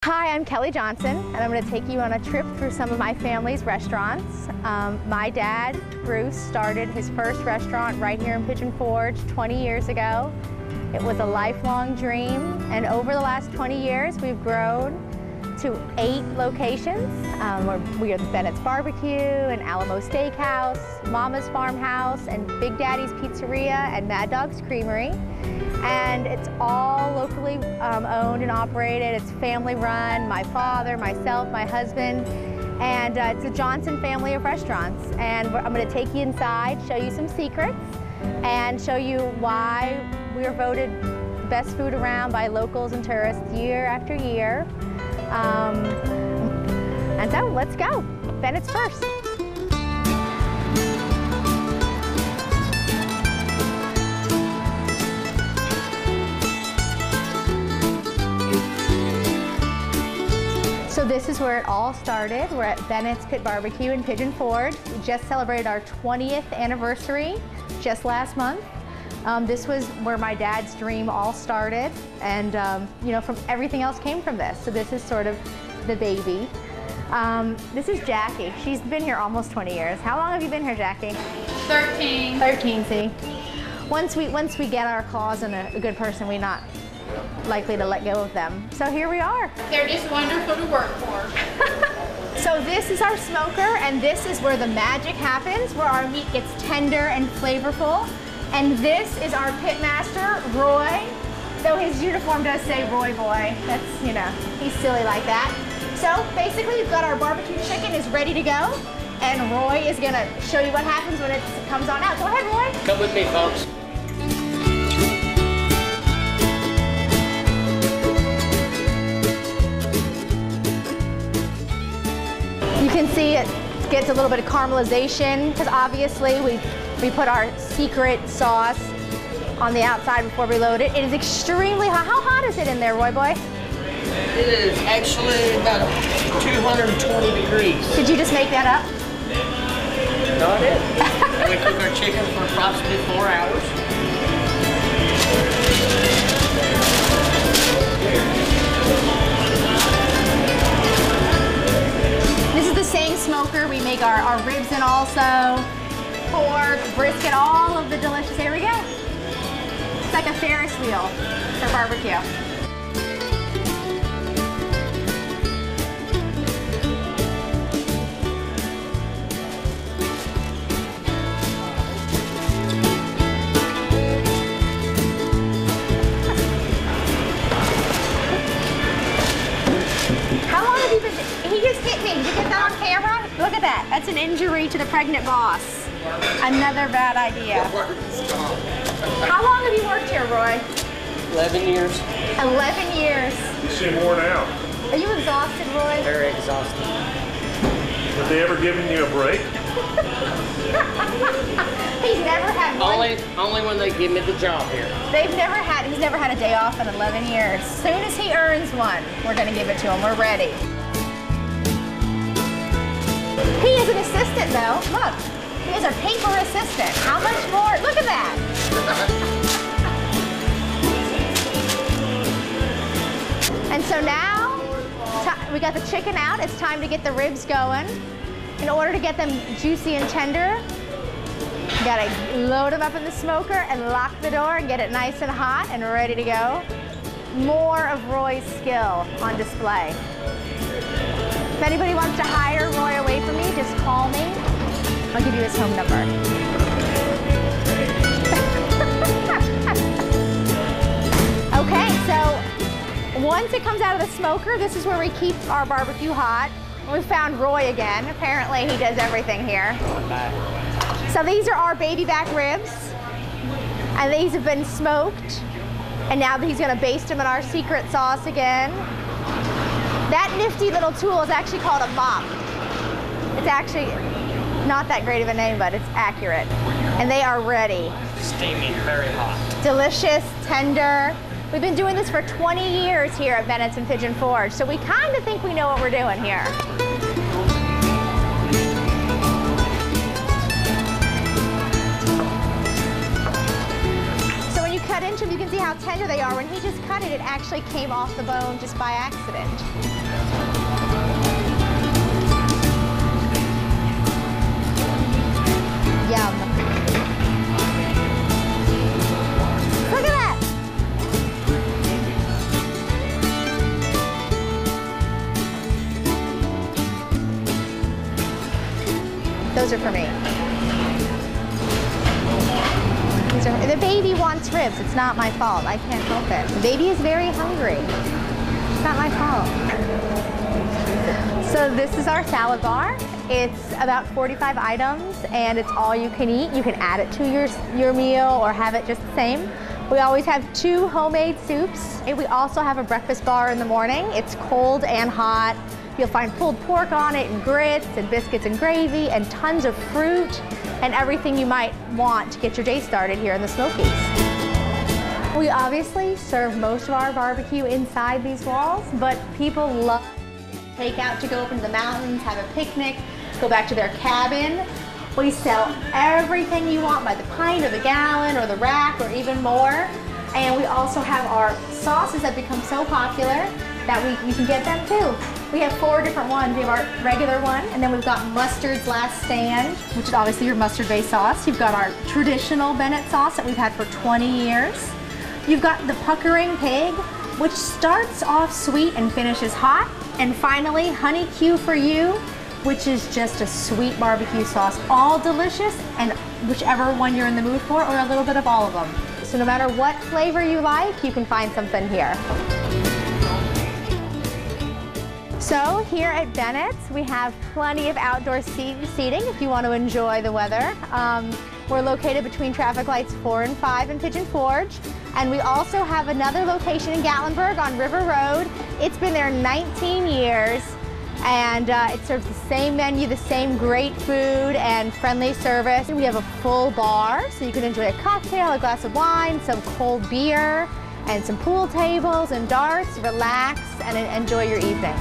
Hi, I'm Kelly Johnson, and I'm going to take you on a trip through some of my family's restaurants. My dad, Bruce, started his first restaurant right here in Pigeon Forge 20 years ago. It was a lifelong dream, and over the last 20 years, we've grown to 8 locations. We are the Bennetts Barbecue and Alamo Steakhouse, Mama's Farmhouse, and Big Daddy's Pizzeria, and Mad Dog's Creamery. And it's all locally owned and operated. It's family run. My father, myself, my husband, and it's a Johnson family of restaurants. And I'm going to take you inside, show you some secrets, and show you why we are voted best food around by locals and tourists year after year. And so let's go. Bennett's first. So this is where it all started. We're at Bennett's Pit Barbecue in Pigeon Forge. We just celebrated our 20th anniversary just last month. This was where my dad's dream all started, and you know, from everything else came from this. So this is sort of the baby. This is Jackie. She's been here almost 20 years. How long have you been here, Jackie? 13. 13, see. Once we get our claws in a good person, we're not likely to let go of them. So here we are. They're just wonderful to work for. So this is our smoker, and this is where the magic happens, where our meat gets tender and flavorful. And this is our pit master, Roy. Though his uniform does say Roy Boy. That's, you know, he's silly like that. So basically, we've got our barbecue chicken is ready to go, and Roy is gonna show you what happens when it comes on out. Go ahead, Roy. Come with me, folks. You can see it gets a little bit of caramelization, because obviously we put our secret sauce on the outside before we load it. It is extremely hot. How hot is it in there, Roy Boy? It is actually about 220 degrees. Did you just make that up? No, I didn't. We cook our chicken for approximately 4 hours. This is the same smoker. We make our ribs in also, pork, brisket, all of the delicious. Here we go. It's like a Ferris wheel for barbecue. How long have you been? He just hit me. Did you get that on camera? Look at that. That's an injury to the pregnant boss. Another bad idea. How long have you worked here, Roy? 11 years. 11 years. You seem worn out. Are you exhausted, Roy? Very exhausting. Have they ever given you a break? He's never had one. Only when they give me the job here. He's never had a day off in 11 years. As soon as he earns one, we're gonna give it to him. We're ready. He is an assistant though. Look, he is our paper assistant. How much more? Look at that. And so now, we got the chicken out. It's time to get the ribs going. In order to get them juicy and tender, you gotta load them up in the smoker and lock the door and get it nice and hot and ready to go. More of Roy's skill on display. If anybody wants to hire Roy away from me, just call me. I'll give you his home number. Okay, so once it comes out of the smoker, this is where we keep our barbecue hot. We found Roy again. Apparently he does everything here. So these are our baby back ribs, and these have been smoked, and now he's gonna baste them in our secret sauce again. That nifty little tool is actually called a mop. It's actually not that great of a name, but it's accurate. And they are ready. Steaming, very hot. Delicious, tender. We've been doing this for 20 years here at Bennetts and Pigeon Forge, so we kind of think we know what we're doing here. So when you cut into pinch them, you can see how tender they are. When he just cut it, it actually came off the bone just by accident. Yum. Look at that. Those are for me. The baby wants ribs. It's not my fault. I can't help it. The baby is very hungry. It's not my fault. So this is our salad bar. It's about 45 items and it's all you can eat. You can add it to your meal or have it just the same. We always have 2 homemade soups. And we also have a breakfast bar in the morning. It's cold and hot. You'll find pulled pork on it and grits and biscuits and gravy and tons of fruit and everything you might want to get your day started here in the Smokies. We obviously serve most of our barbecue inside these walls, but people love to take out to go up into the mountains, have a picnic, go back to their cabin. We sell everything you want by the pint or the gallon or the rack or even more. And we also have our sauces that become so popular that you can get them too. We have 4 different ones. We have our regular one, and then we've got Mustard's Last Stand, which is obviously your mustard-based sauce. You've got our traditional Bennett sauce that we've had for 20 years. You've got the Puckering Pig, which starts off sweet and finishes hot. And finally, Honey Q for You, which is just a sweet barbecue sauce. All delicious, and whichever one you're in the mood for, or a little bit of all of them. So no matter what flavor you like, you can find something here. So here at Bennett's, we have plenty of outdoor seating if you want to enjoy the weather. We're located between traffic lights 4 and 5 in Pigeon Forge. And we also have another location in Gatlinburg on River Road. It's been there 19 years. And it serves the same menu, the same great food and friendly service. We have a full bar, so you can enjoy a cocktail, a glass of wine, some cold beer, and some pool tables and darts, relax, and enjoy your evening.